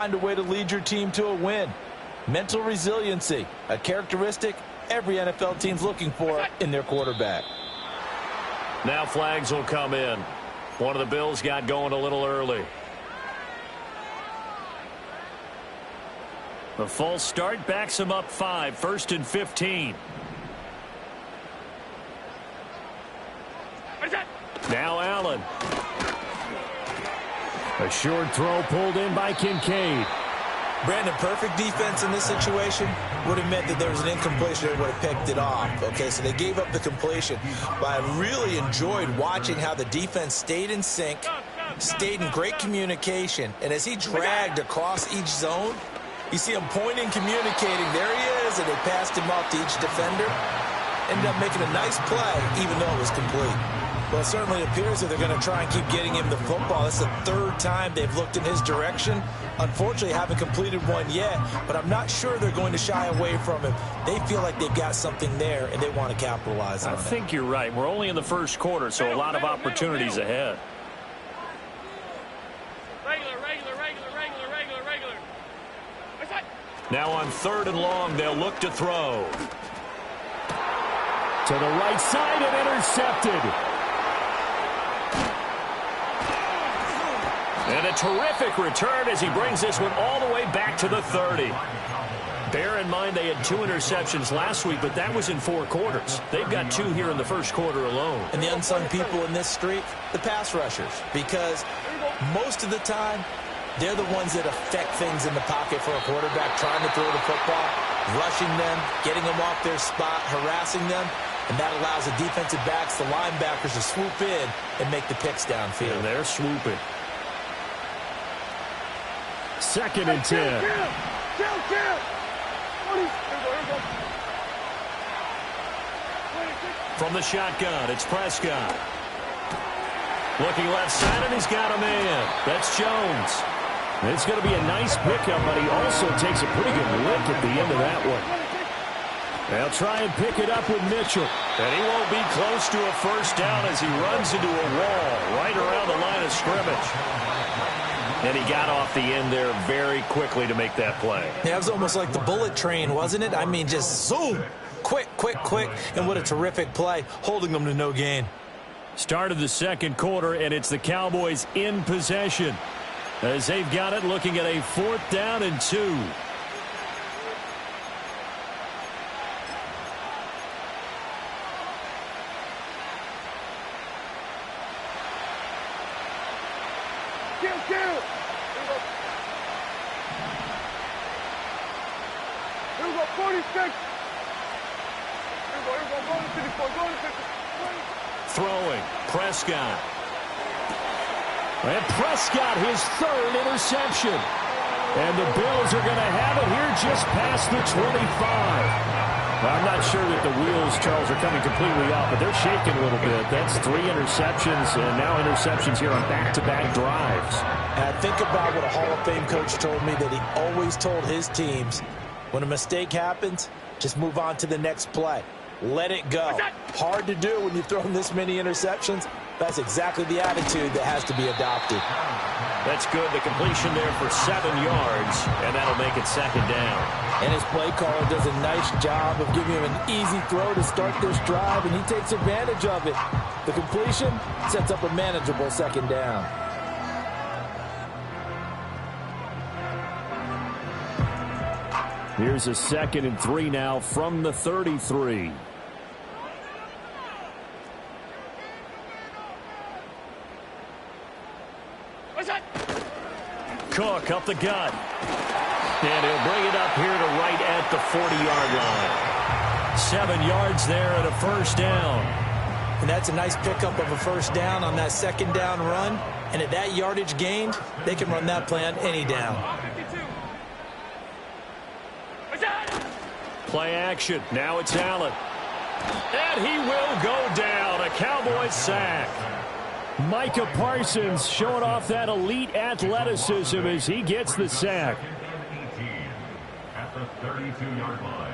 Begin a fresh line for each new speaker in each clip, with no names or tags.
Find a way to lead your team to a win. Mental resiliency, a characteristic every NFL team's looking for in their quarterback.
Now flags will come in. One of the Bills got going a little early. The false start backs him up 5, 1st and 15. Now Allen. A short throw pulled in by Kincaid.
Brandon, perfect defense in this situation would have meant that there was an incompletion that would have picked it off. Okay, so they gave up the completion. But I really enjoyed watching how the defense stayed in sync, stayed in great communication. And as he dragged across each zone, you see him pointing, communicating. There he is, and they passed him off to each defender. Ended up making a nice play, even though it was complete. Well, it certainly appears that they're going to try and keep getting him the football. That's the 3rd time they've looked in his direction. Unfortunately, haven't completed one yet, but I'm not sure they're going to shy away from him. They feel like they've got something there, and they want to capitalize on it.
I think you're right. We're only in the 1st quarter, so a lot of opportunities ahead.
Regular.
Now on 3rd and long, they'll look to throw. To the right side and intercepted. And a terrific return as he brings this one all the way back to the 30. Bear in mind they had 2 interceptions last week, but that was in 4 quarters. They've got 2 here in the 1st quarter alone.
And the unsung people in this streak, the pass rushers, because most of the time, they're the ones that affect things in the pocket for a quarterback, trying to throw the football, rushing them, getting them off their spot, harassing them, and that allows the defensive backs, the linebackers, to swoop in and make the picks downfield.
And they're swooping. 2nd and 10. From the shotgun, it's Prescott. Looking left side, and he's got a man. That's Jones. It's going to be a nice pickup, but he also takes a pretty good lick at the end of that one. They'll try and pick it up with Mitchell. And he won't be close to a 1st down as he runs into a wall right around the line of scrimmage. And he got off the end there very quickly to make that play.
Yeah, it was almost like the bullet train, wasn't it? I mean, just zoom. Quick. And what a terrific play, holding them to no gain.
Start of the 2nd quarter, and it's the Cowboys in possession as they've got it, looking at a 4th down and 2. Throwing, Prescott. And Prescott, his 3rd interception. And the Bills are going to have it here just past the 25. I'm not sure that the wheels, Charles, are coming completely off, but they're shaking a little bit. That's 3 interceptions, and now interceptions here on back-to-back drives.
And think about what a Hall of Fame coach told me, that he always told his teams, when a mistake happens, just move on to the next play. Let it go. Hard to do when you've thrown this many interceptions. That's exactly the attitude that has to be adopted.
That's good. The completion there for 7 yards, and that'll make it 2nd down.
And his play caller does a nice job of giving him an easy throw to start this drive, and he takes advantage of it. The completion sets up a manageable 2nd down.
Here's a 2nd and 3 now from the 33. Cook up the gut. And he'll bring it up here to right at the 40-yard line. 7 yards there and a 1st down.
And that's a nice pickup of a 1st down on that 2nd down run. And at that yardage gained, they can run that play on any down.
Play action. Now it's Allen. And he will go down. A Cowboys sack. Micah Parsons showing off that elite athleticism as he gets the sack. At the 32-yard line.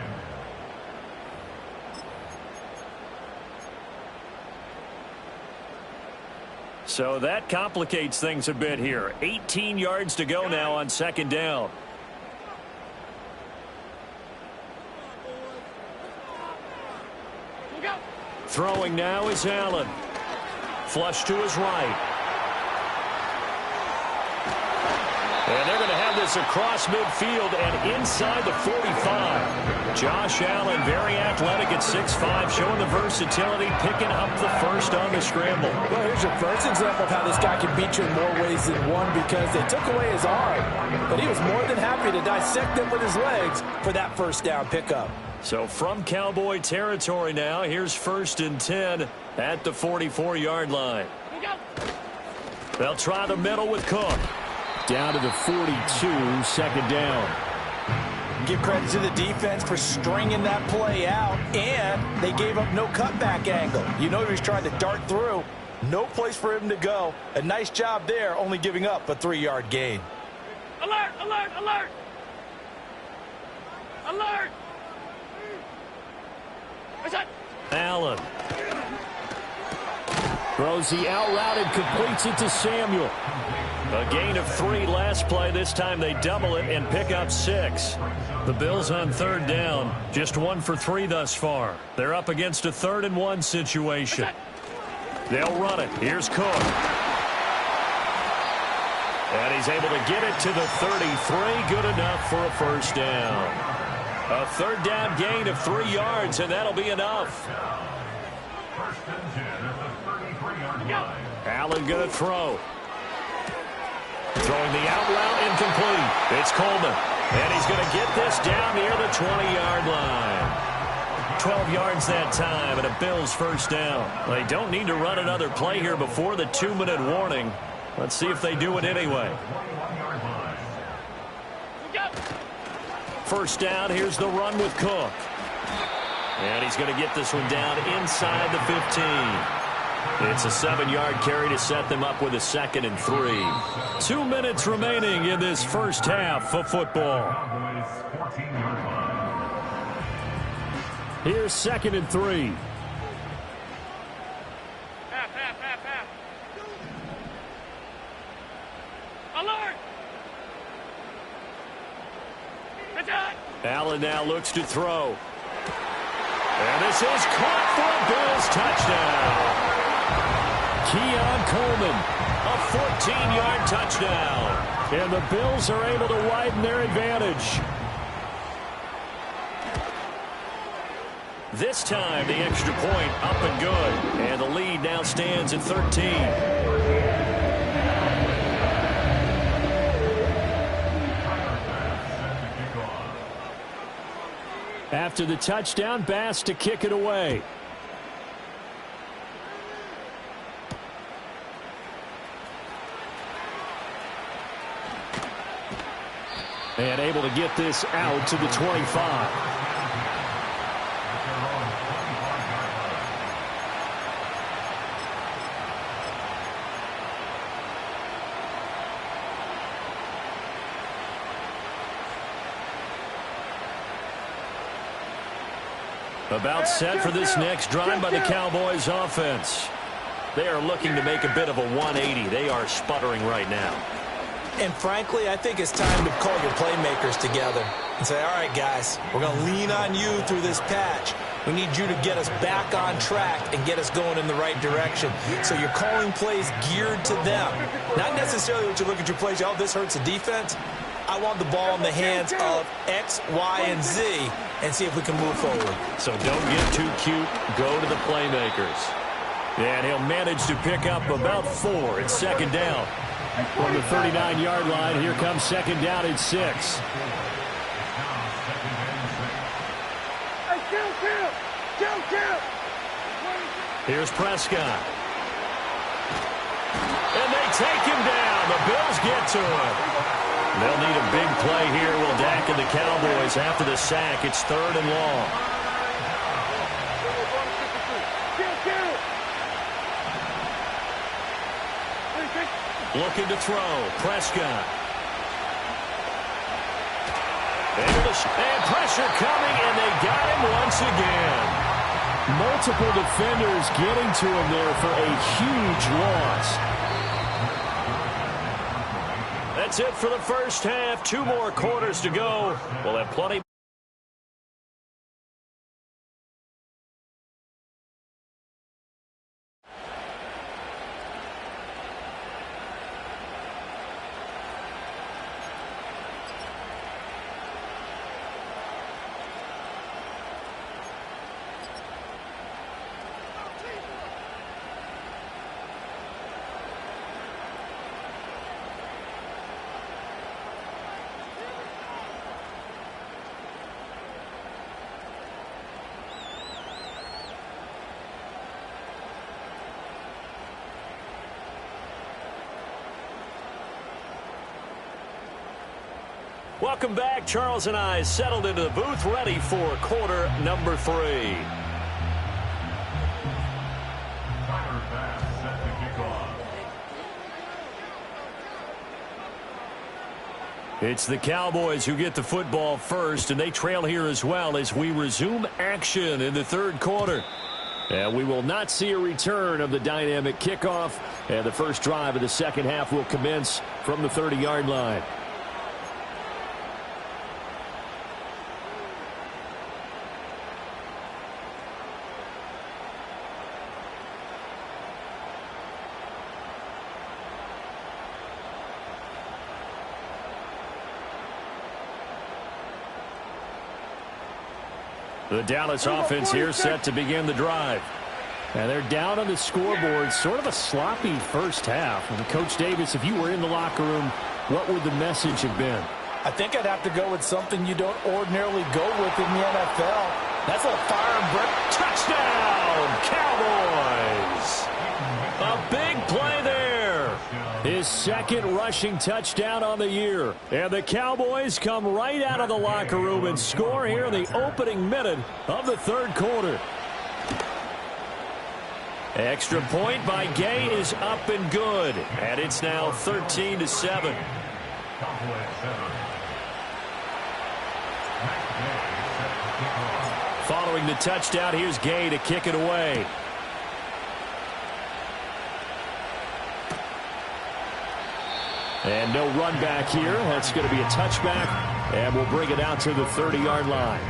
So that complicates things a bit here. 18 yards to go now on second down. Throwing now is Allen. Flush to his right. And they're going to have this across midfield and inside the 45. Josh Allen, very athletic at 6'5", showing the versatility, picking up the first on the scramble.
Well, here's your first example of how this guy can beat you in more ways than one, because they took away his arm, but he was more than happy to dissect them with his legs for that first down pickup.
So from Cowboy territory now, here's 1st and 10 at the 44-yard line. They'll try the middle with Cook. Down to the 42, second down.
Give credit to the defense for stringing that play out, and they gave up no cutback angle. You know he was trying to dart through. No place for him to go. A nice job there, only giving up a 3-yard gain.
Alert, alert, alert! Alert! What's that?
Allen. Throws the out route and completes it to Samuel. A gain of 3 last play. This time they double it and pick up 6. The Bills on third down. Just 1 for 3 thus far. They're up against a 3rd and 1 situation. They'll run it. Here's Cook. And he's able to get it to the 33. Good enough for a first down. A third down gain of 3 yards, and that'll be enough. Allen going to throw. Throwing the out route incomplete. It's Coleman. And he's going to get this down near the 20-yard line. 12 yards that time and a Bills first down. They don't need to run another play here before the 2-minute warning. Let's see if they do it anyway. First down, here's the run with Cook. And he's going to get this one down inside the 15. It's a 7-yard carry to set them up with a 2nd and 3. 2 minutes remaining in this first half of football. Here's 2nd and 3.
Half. Alert!
Allen now looks to throw. And this is caught for a Bills touchdown. Keon Coleman, a 14-yard touchdown. And the Bills are able to widen their advantage. This time, the extra point up and good. And the lead now stands at 13. After the touchdown, Bass to kick it away. And able to get this out to the 25. About set for this next drive by the Cowboys offense. They are looking to make a bit of a 180. They are sputtering right now.
And frankly, I think it's time to call your playmakers together and say, all right, guys, we're going to lean on you through this patch. We need you to get us back on track and get us going in the right direction. So you're calling plays geared to them. Not necessarily what you look at your plays, oh, this hurts the defense. I want the ball in the hands of X, Y, and Z and see if we can move forward.
So don't get too cute. Go to the playmakers. And he'll manage to pick up about 4 at second down. From the 39-yard line, here comes second down and 6. Here's Prescott. And they take him down. The Bills get to him. They'll need a big play here, will Dak and the Cowboys. After the sack, it's 3rd and long. Looking to throw. Prescott. And pressure coming, and they got him once again. Multiple defenders getting to him there for a huge loss. That's it for the first half. 2 more quarters to go. We'll have plenty. Welcome back. Charles and I settled into the booth, ready for quarter number 3. It's the Cowboys who get the football first, and they trail here as well as we resume action in the third quarter. And we will not see a return of the dynamic kickoff, and the first drive of the second half will commence from the 30-yard line. The Dallas offense here set to begin the drive. And they're down on the scoreboard, sort of a sloppy first half. And Coach Davis, if you were in the locker room, what would the message have been?
I think I'd have to go with something you don't ordinarily go with in the NFL. That's a fire and brick.
Touchdown, Cowboys! A big play there. His second rushing touchdown on the year. And the Cowboys come right out of the locker room and score here in the opening minute of the third quarter. Extra point by Gay is up and good. And it's now 13-7. Following the touchdown, here's Gay to kick it away. And no run back here. That's going to be a touchback. And we'll bring it out to the 30-yard line.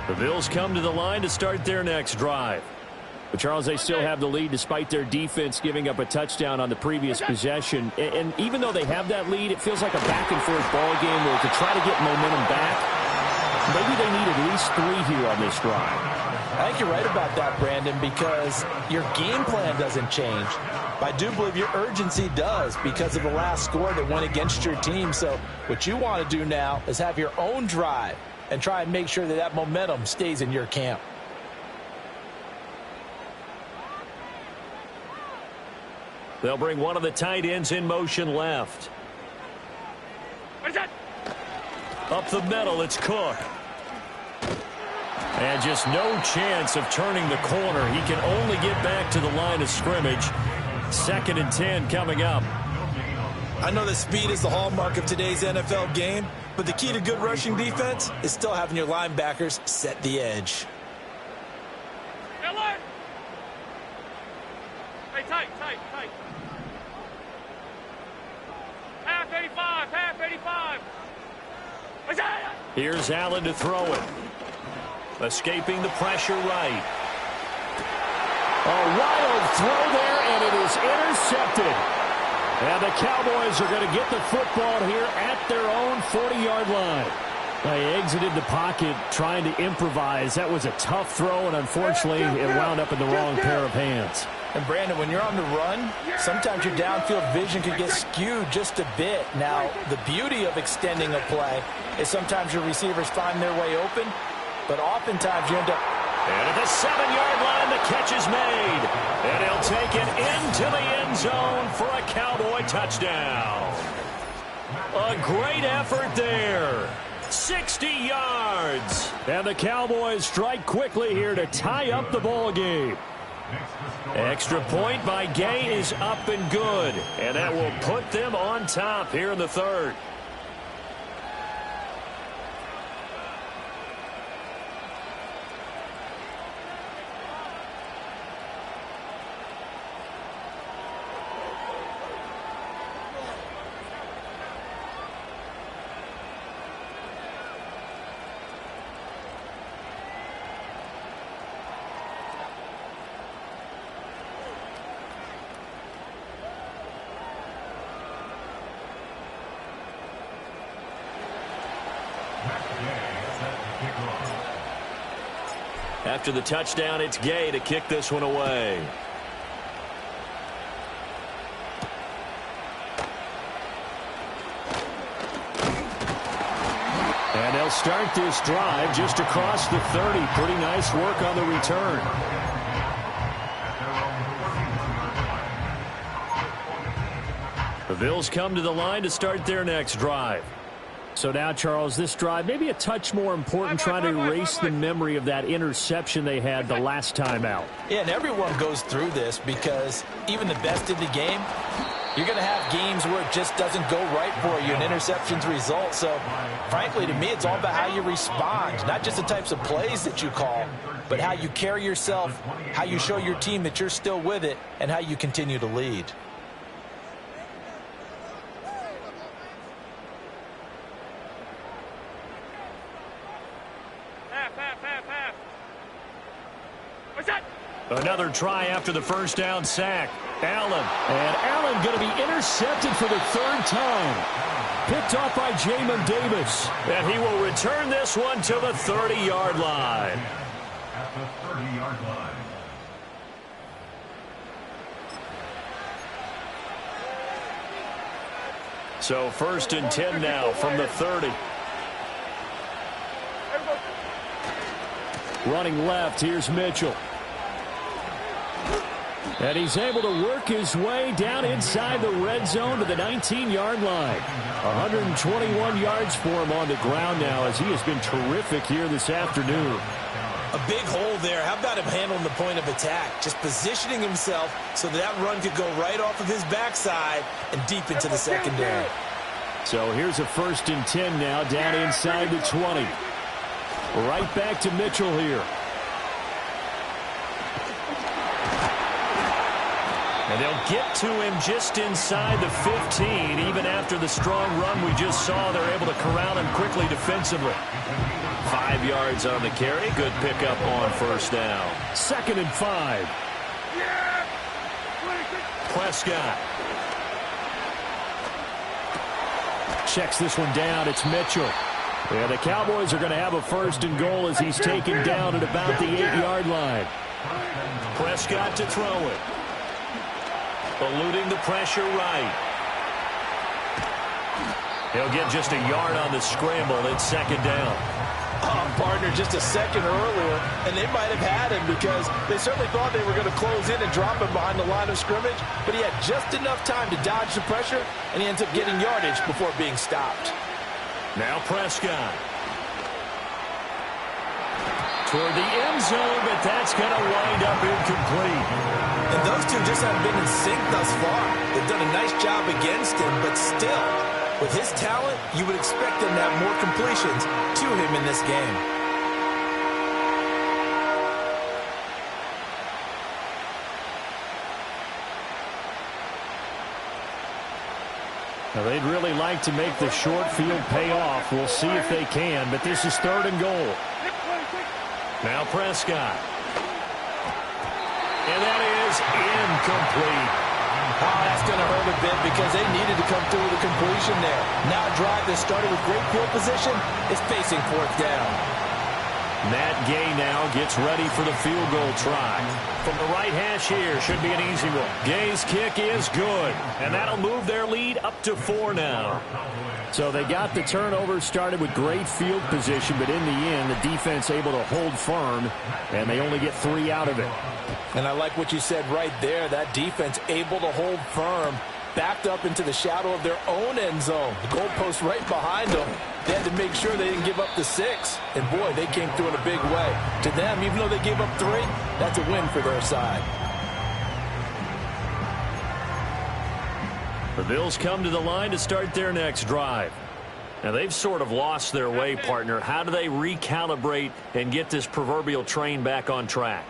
The Bills come to the line to start their next drive. But Charles, they still have the lead despite their defense giving up a touchdown on the previous possession. And even though they have that lead, it feels like a back-and-forth ball game where to try to get momentum back, maybe they need at least 3 here on this drive.
I think you're right about that, Brandon, because your game plan doesn't change. But I do believe your urgency does because of the last score that went against your team. So what you want to do now is have your own drive and try and make sure that that momentum stays in your camp.
They'll bring one of the tight ends in motion left.
What is that?
Up the middle, it's Cook. And just no chance of turning the corner. He can only get back to the line of scrimmage. 2nd and 10 coming up.
I know that speed is the hallmark of today's NFL game, but the key to good rushing defense is still having your linebackers set the edge.
Alert! Hey, tight. Half 85. What's that?
Here's Allen to throw it. Escaping the pressure right. A wild throw there, and it is intercepted. And the Cowboys are going to get the football here at their own 40-yard line. They exited the pocket trying to improvise. That was a tough throw, and unfortunately, it wound up in the wrong pair of hands.
And, Brandon, when you're on the run, sometimes your downfield vision can get skewed just a bit. Now, the beauty of extending a play is sometimes your receivers find their way open, but oftentimes you end up...
And at the 7-yard line, the catch is made. And he'll take it into the end zone for a Cowboy touchdown. A great effort there. 60 yards. And the Cowboys strike quickly here to tie up the ball game. Extra point by Gay is up and good. And that will put them on top here in the third. After the touchdown, it's Gay to kick this one away. And they'll start this drive just across the 30. Pretty nice work on the return. The Bills come to the line to start their next drive. So now, Charles, this drive maybe a touch more important, trying to erase the memory of that interception they had the last time out.
Yeah, and everyone goes through this because even the best in the game, you're going to have games where it just doesn't go right for you, and interceptions result. So, frankly, to me, it's all about how you respond, not just the types of plays that you call, but how you carry yourself, how you show your team that you're still with it, and how you continue to lead.
Another try after the first down sack. Allen. And Allen going to be intercepted for the third time. Picked off by Jamin Davis. And he will return this one to the 30-yard line.
At the 30-yard line.
So 1st and 10 now from the 30. Running left, here's Mitchell. And he's able to work his way down inside the red zone to the 19-yard line. 121 yards for him on the ground now, as he has been terrific here this afternoon.
A big hole there. How about him handling the point of attack? Just positioning himself so that run could go right off of his backside and deep into the secondary.
So here's a 1st and 10 now, down inside the 20. Right back to Mitchell here. And they'll get to him just inside the 15. Even after the strong run we just saw, they're able to corral him quickly defensively. 5 yards on the carry. Good pickup on 1st down. 2nd and 5. Prescott. Checks this one down. It's Mitchell. Yeah, the Cowboys are going to have a 1st and goal as he's taken down at about the 8-yard line. Prescott to throw it. Eluding the pressure right. He'll get just a yard on the scramble. It's 2nd down.
Partner, just a second earlier, and they might have had him because they certainly thought they were going to close in and drop him behind the line of scrimmage, but he had just enough time to dodge the pressure, and he ends up getting yardage before being stopped.
Now Prescott. Toward the end zone, but that's going to wind up incomplete.
And those two just haven't been in sync thus far. They've done a nice job against him, but still, with his talent, you would expect them to have more completions to him in this game.
Now, they'd really like to make the short field pay off. We'll see if they can, but this is 3rd and goal. Now Prescott. And that is incomplete.
Oh, that's going to hurt a bit because they needed to come through with a completion there. Now a drive that started with great field position is facing 4th down.
Matt Gay now gets ready for the field goal try. From the right hash here, should be an easy one. Gay's kick is good, and that'll move their lead up to 4 now. So they got the turnover started with great field position, but in the end, the defense able to hold firm, and they only get 3 out of it.
And I like what you said right there. That defense able to hold firm, backed up into the shadow of their own end zone. The goalpost right behind them. They had to make sure they didn't give up the 6. And, boy, they came through in a big way. To them, even though they gave up 3, that's a win for their side.
The Bills come to the line to start their next drive. Now, they've sort of lost their way, partner. How do they recalibrate and get this proverbial train back on track?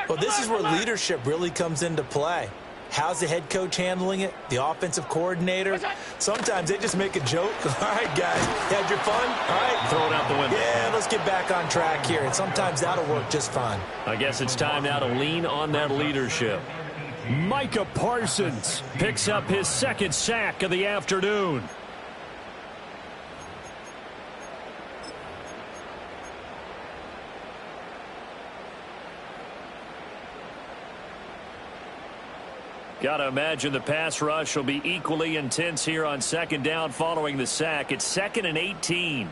Well, this is where leadership really comes into play. How's the head coach handling it? The offensive coordinator? Sometimes they just make a joke. All right, guys, had your fun? All right.
Throw it out the window.
Yeah, let's get back on track here. And sometimes that'll work just fine.
I guess it's time now to lean on that leadership. Micah Parsons picks up his 2nd sack of the afternoon. Got to imagine the pass rush will be equally intense here on second down following the sack. It's 2nd and 18.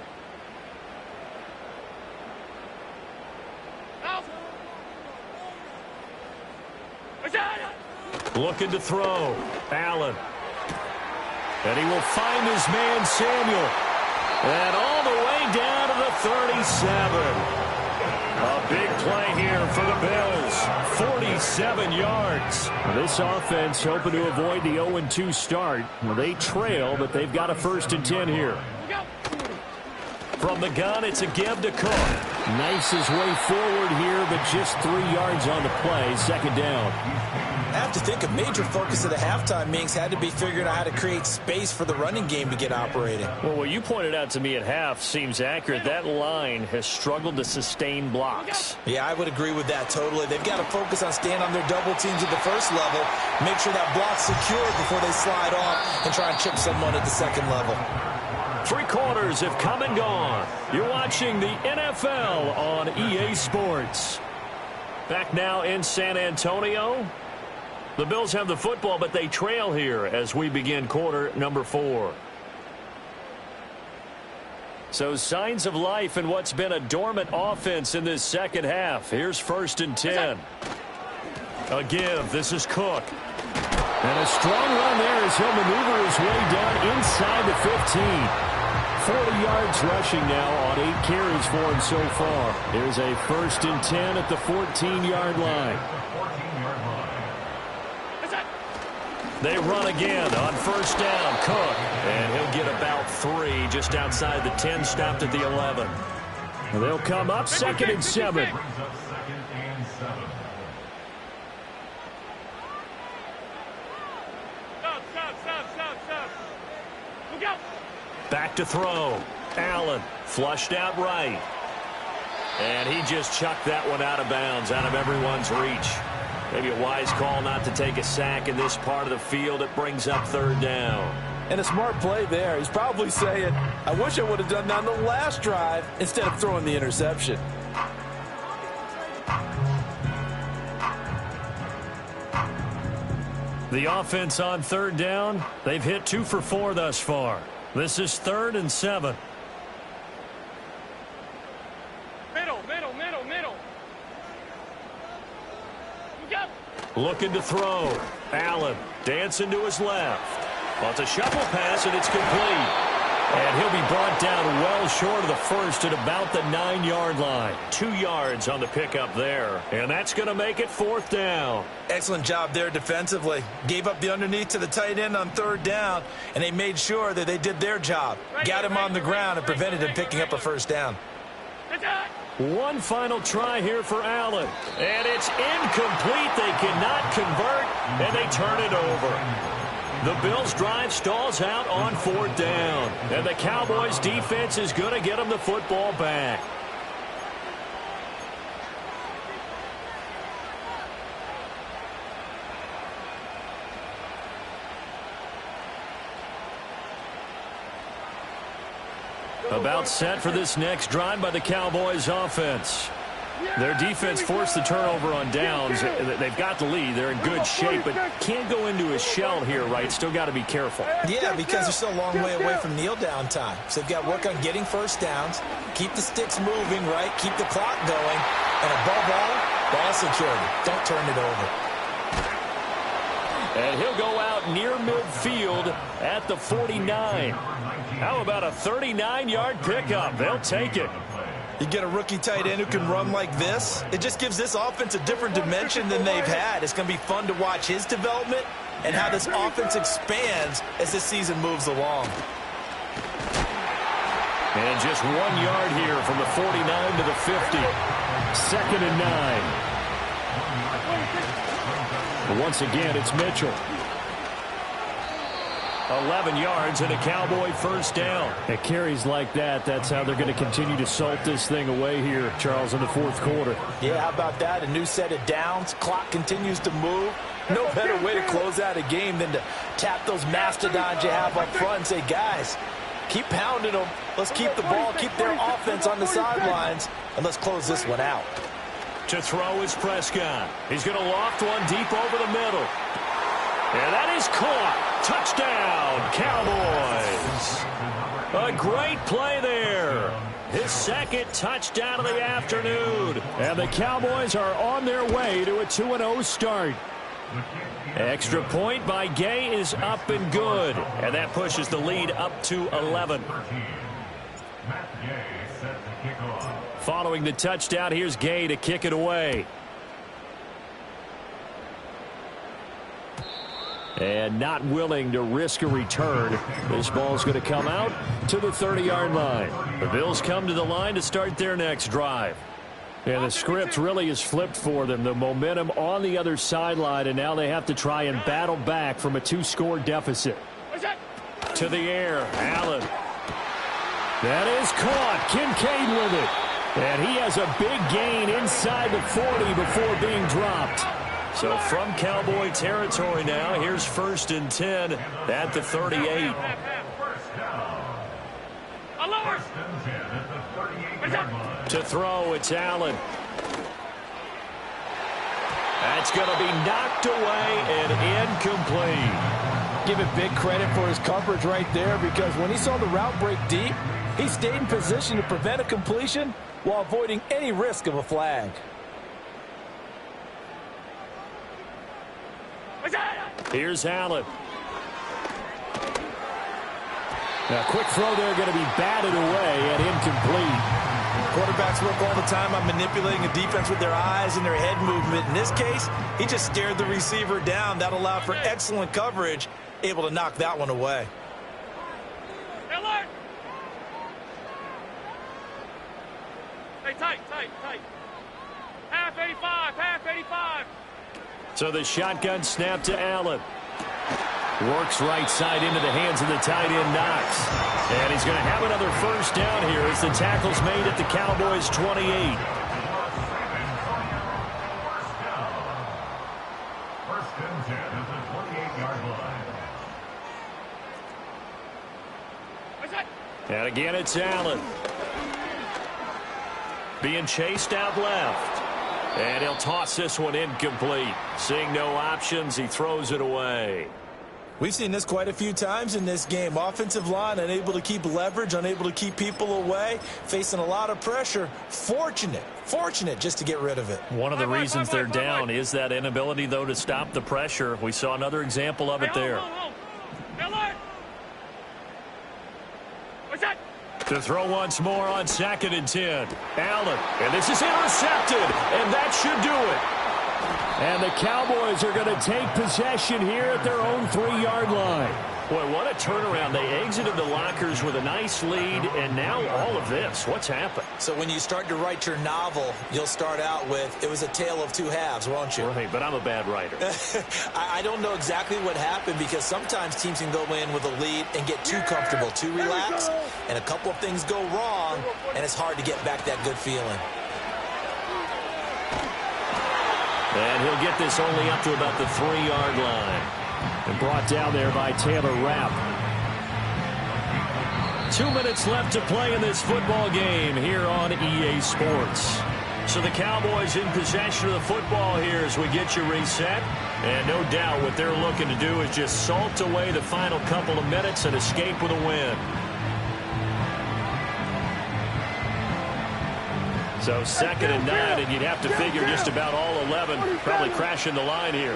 Looking to throw. Allen. And he will find his man Samuel. And all the way down to the 37. A big play here for the Bills. 47 yards. This offense hoping to avoid the 0-2 start. Well, they trail, but they've got a 1st and 10 here. From the gun, it's a give to Cook. Nice his way forward here, but just 3 yards on the play. 2nd down.
I have to think a major focus of the halftime meetings had to be figuring out how to create space for the running game to get operating.
Well, what you pointed out to me at half seems accurate. That line has struggled to sustain blocks.
Yeah, I would agree with that totally. They've got to focus on staying on their double teams at the first level, make sure that block's secured before they slide off and try and chip someone at the second level.
3 quarters have come and gone. You're watching the NFL on EA Sports. Back now in San Antonio. The Bills have the football, but they trail here as we begin quarter number 4. So signs of life in what's been a dormant offense in this second half. Here's 1st and 10. A give. This is Cook. And a strong run there as he'll maneuver his way down inside the 15. 40 yards rushing now on 8 carries for him so far. Here's a 1st and 10 at the 14-yard line. They run again on 1st down. Cook. And he'll get about 3 just outside the 10, stopped at the 11. They'll come up 2nd and 7. Back to throw. Allen flushed out right. And he just chucked that one out of bounds, out of everyone's reach. Maybe a wise call not to take a sack in this part of the field. It brings up 3rd down.
And a smart play there. He's probably saying, I wish I would have done that on the last drive instead of throwing the interception.
The offense on 3rd down, they've hit 2 for 4 thus far. This is 3rd and 7.
Middle.
Looking to throw. Allen dancing to his left. Well, it's a shuffle pass, and it's complete. And he'll be brought down well short of the 1st at about the 9-yard line. 2 yards on the pickup there. And that's going to make it 4th down.
Excellent job there defensively. Gave up the underneath to the tight end on 3rd down, and they made sure that they did their job. Got him on the ground and prevented him picking up a 1st down.
One final try here for Allen. And it's incomplete. They cannot convert, and they turn it over. The Bills' drive stalls out on 4th down. And the Cowboys' defense is going to get them the football back. About set for this next drive by the Cowboys offense. Their defense forced the turnover on downs. They've got the lead. They're in good shape, but can't go into a shell here, right? Still got to be careful.
Yeah, because they're still a long way away from kneel down time. So they've got to work on getting 1st downs, keep the sticks moving, right? Keep the clock going. And above all, ball security. Don't turn it over.
And he'll go out near midfield at the 49. How about a 39-yard pickup? They'll take it.
You get a rookie tight end who can run like this. It just gives this offense a different dimension than they've had. It's going to be fun to watch his development and how this offense expands as this season moves along.
And just 1 yard here from the 49 to the 50. 2nd and 9. Once again, it's Mitchell. 11 yards and a Cowboy 1st down. At carries like that, that's how they're going to continue to salt this thing away here, Charles, in the 4th quarter.
Yeah, how about that? A new set of downs. Clock continues to move. No better way to close out a game than to tap those mastodons you have up front and say, guys, keep pounding them. Let's keep the ball, keep their offense on the sidelines, and let's close this one out.
To throw is Prescott. He's going to loft one deep over the middle. And that is caught. Touchdown, Cowboys. A great play there. His second touchdown of the afternoon. And the Cowboys are on their way to a 2-0 start. Extra point by Gay is up and good. And that pushes the lead up to 11. Following the touchdown, here's Gay to kick it away. And not willing to risk a return. This ball's going to come out to the 30-yard line. The Bills come to the line to start their next drive. And the script really is flipped for them. The momentum on the other sideline, and now they have to try and battle back from a 2-score deficit. To the air, Allen. That is caught. Kincaid with it. And he has a big gain inside the 40 before being dropped. So from Cowboy territory now, here's 1st and 10 at the 38. To throw, it's Allen. That's going to be knocked away and incomplete.
Give it big credit for his coverage right there, because when he saw the route break deep, he stayed in position to prevent a completion while avoiding any risk of a flag.
Here's Allen. Now, quick throw there, going to be batted away and incomplete.
Quarterbacks work all the time on manipulating a defense with their eyes and their head movement. In this case, he just stared the receiver down. That allowed for excellent coverage, able to knock that one away.
Hey, tight. Half 85.
So the shotgun snap to Allen. Works right side into the hands of the tight end, Knox. And he's going to have another first down here as the tackle's made at the Cowboys' 28.
First and 10 at the 28-yard line.
And again, it's Allen. Being chased out left. And he'll toss this one incomplete. Seeing no options, he throws it away.
We've seen this quite a few times in this game. Offensive line unable to keep leverage, unable to keep people away, facing a lot of pressure. Fortunate just to get rid of it.
One of the reasons they're down is that inability, though, to stop the pressure. We saw another example of it there. To throw once more on 2nd and 10. Allen, and this is intercepted, and that should do it. And the Cowboys are going to take possession here at their own 3-yard line. Boy, what a turnaround. They exited the lockers with a nice lead, and now all of this. What's happened?
So when you start to write your novel, you'll start out with, it was a tale of two halves, won't you?
Right, but I'm a bad writer.
I don't know exactly what happened, because sometimes teams can go in with a lead and get too comfortable, too relaxed, and a couple of things go wrong, and it's hard to get back that good feeling.
And he'll get this only up to about the 3-yard line. And brought down there by Taylor Rapp. 2 minutes left to play in this football game here on EA Sports. So the Cowboys in possession of the football here as we get you reset. And no doubt what they're looking to do is just salt away the final couple of minutes and escape with a win. So 2nd and 9, and you'd have to figure just about all 11 probably crashing the line here.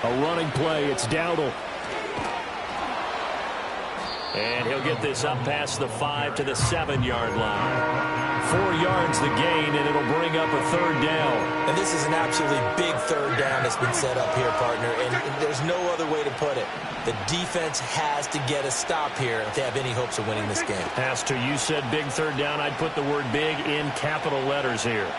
A running play, it's Dowdle. And he'll get this up past the 5 to the 7-yard line. 4 yards the gain, and it'll bring up a 3rd down.
And this is an absolutely big 3rd down that's been set up here, partner, and there's no other way to put it. The defense has to get a stop here if they have any hopes of winning this game.
Pastor, you said big 3rd down. I'd put the word big in capital letters here.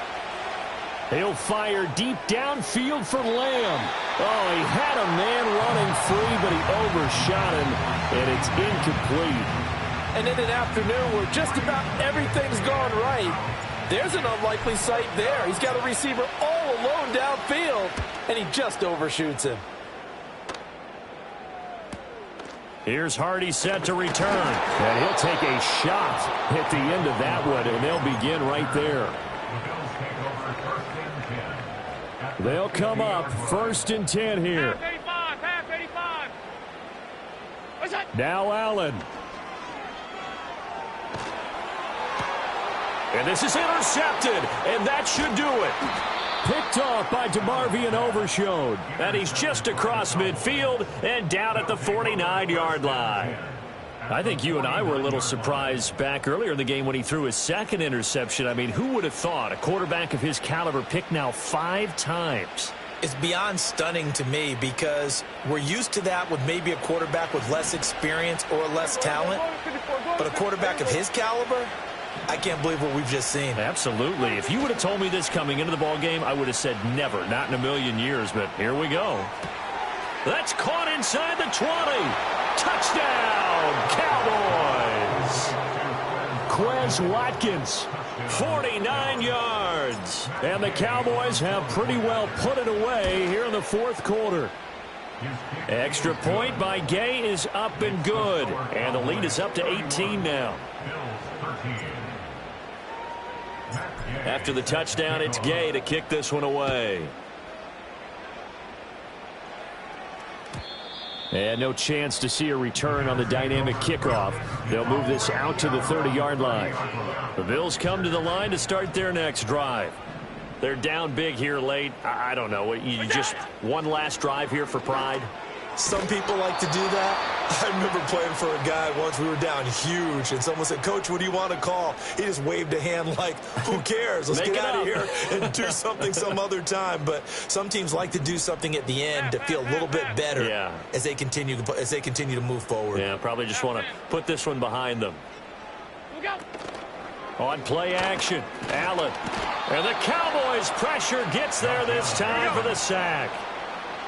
He'll fire deep downfield for Lamb. Oh, he had a man running free, but he overshot him, and it's incomplete.
And in an afternoon where just about everything's gone right, there's an unlikely sight there. He's got a receiver all alone downfield, and he just overshoots him.
Here's Hardy set to return. And he'll take a shot at the end of that one, and they'll begin right there. They'll come up 1st and 10 here.
Half 85, half 85. What's that?
Now Allen. And this is intercepted, and that should do it. Picked off by DeMarvion Overshown. And he's just across midfield and down at the 49-yard line. I think you and I were a little surprised back earlier in the game when he threw his second interception. I mean, who would have thought a quarterback of his caliber picked now 5 times?
It's beyond stunning to me because we're used to that with maybe a quarterback with less experience or less talent. But a quarterback of his caliber, I can't believe what we've just seen.
Absolutely. If you would have told me this coming into the ball game, I would have said never, not in a million years. But here we go. That's caught inside the 20. Touchdown, Cowboys. Quez Watkins, 49 yards. And the Cowboys have pretty well put it away here in the 4th quarter. Extra point by Gay is up and good. And the lead is up to 18 now. After the touchdown, it's Gay to kick this one away. And no chance to see a return on the dynamic kickoff. They'll move this out to the 30-yard line. The Bills come to the line to start their next drive. They're down big here late. I don't know. You just one last drive here for pride?
Some people like to do that. I remember playing for a guy once. We were down huge, and someone said, "Coach, what do you want to call?" He just waved a hand like, who cares? Let's get out of here and do something some other time. But some teams like to do something at the end to feel a little bit better as they continue to move forward.
Yeah, probably just want to put this one behind them. On play action, Allen. And the Cowboys' pressure gets there this time for the sack.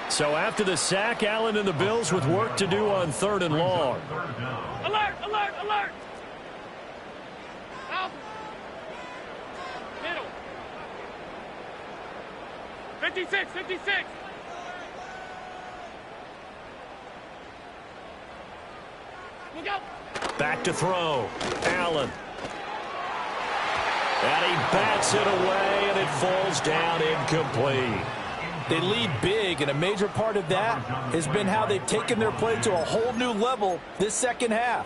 So after the sack, Allen and the Bills with work to do on 3rd and long.
Alert, alert, alert. Out. Middle. 56, 56. Look out.
Back to throw. Allen. And he bats it away, and it falls down incomplete.
They lead big, and a major part of that has been how they've taken their play to a whole new level this second half.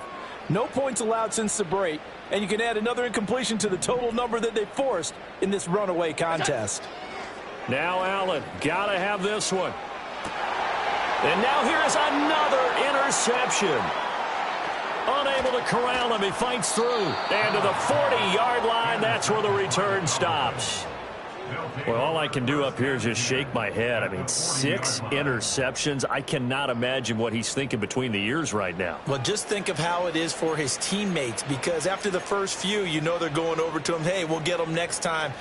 No points allowed since the break, and you can add another incompletion to the total number that they forced in this runaway contest.
Now Allen, gotta have this one. And now here is another interception. Unable to corral him, he fights through. And to the 40-yard line, that's where the return stops. Well, all I can do up here is just shake my head. I mean, 6 interceptions. I cannot imagine what he's thinking between the ears right now.
Well, just think of how it is for his teammates, because after the first few, you know they're going over to him, hey, we'll get them next time.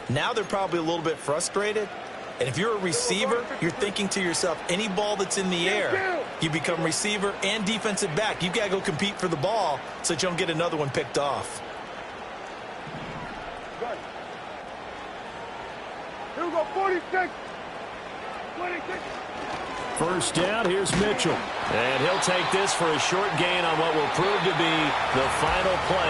Now they're probably a little bit frustrated. And if you're a receiver, you're thinking to yourself, any ball that's in the air, you become receiver and defensive back. You've got to go compete for the ball so that you don't get another one picked off.
Here we go, 46. 26.
First down, here's Mitchell. And he'll take this for a short gain on what will prove to be the final play.